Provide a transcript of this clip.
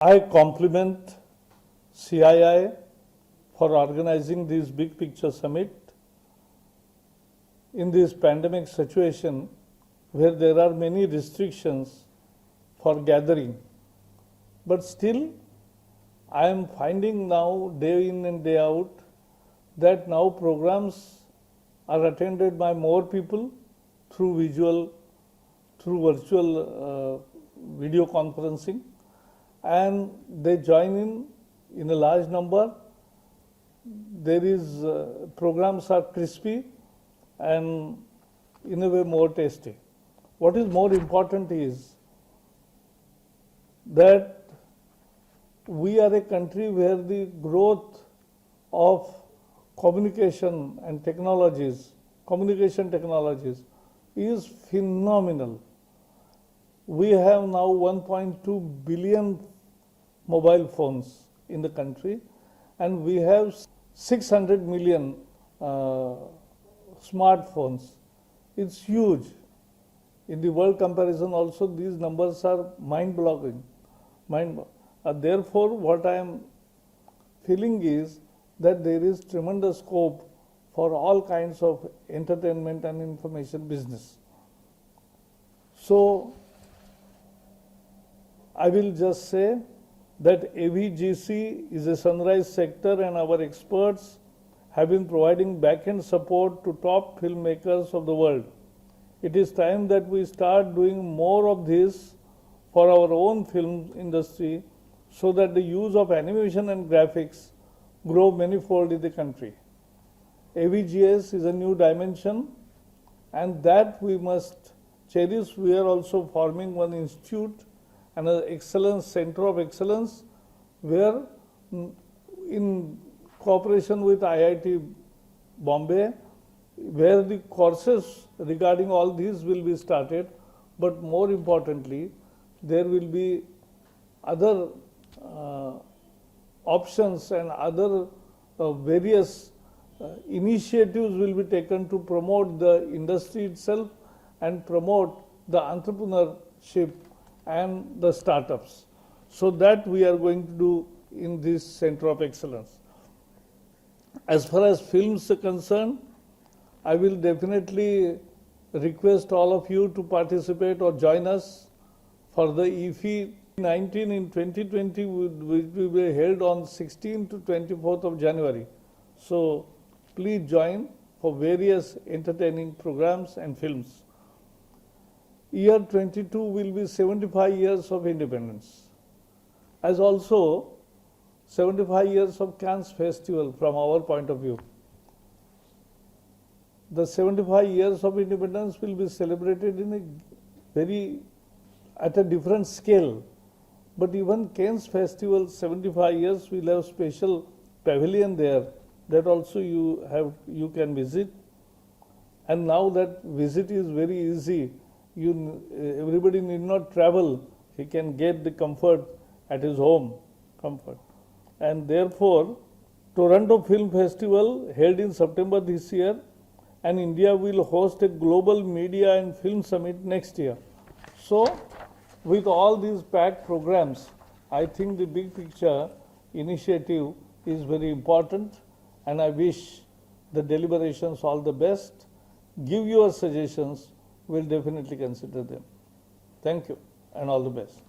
I compliment CII for organizing this big picture summit in this pandemic situation where there are many restrictions for gathering. But still, I am finding now, day in and day out, that now programs are attended by more people through virtual video conferencing, and they join in a large number. There is programs are crispy and in a way more tasty. What is more important is that we are a country where the growth of communication technologies is phenomenal. We have now 1.2 billion mobile phones in the country, and we have 600 million smartphones. It's huge. In the world comparison also, these numbers are mind-boggling. Therefore, what I am feeling is that there is tremendous scope for all kinds of entertainment and information business. So, I will just say that AVGC is a sunrise sector, and our experts have been providing back-end support to top filmmakers of the world. It is time that we start doing more of this for our own film industry so that the use of animation and graphics grow manifold in the country. AVGS is a new dimension, and that we must cherish. We are also forming one institute and an excellence center of excellence where, in cooperation with IIT Bombay, where the courses regarding all these will be started, but more importantly, there will be other options and other various initiatives will be taken to promote the industry itself and promote the entrepreneurship and the startups. So that we are going to do in this center of excellence. As far as films are concerned, I will definitely request all of you to participate or join us for the IFFI 19 in 2020, which will be held on 16th to 24th of January. So please join for various entertaining programs and films. Year 22 will be 75 years of independence, as also 75 years of Cannes Festival from our point of view. The 75 years of independence will be celebrated at a different scale. But even Cannes Festival 75 years will have special pavilion there that also you can visit. And now that visit is very easy. Everybody need not travel. He can get the comfort at his home. And therefore, Toronto Film Festival held in September this year, and India will host a global media and film summit next year. So, with all these packed programs, I think the big picture initiative is very important, and I wish the deliberations all the best. Give your suggestions, we'll definitely consider them. Thank you, and all the best.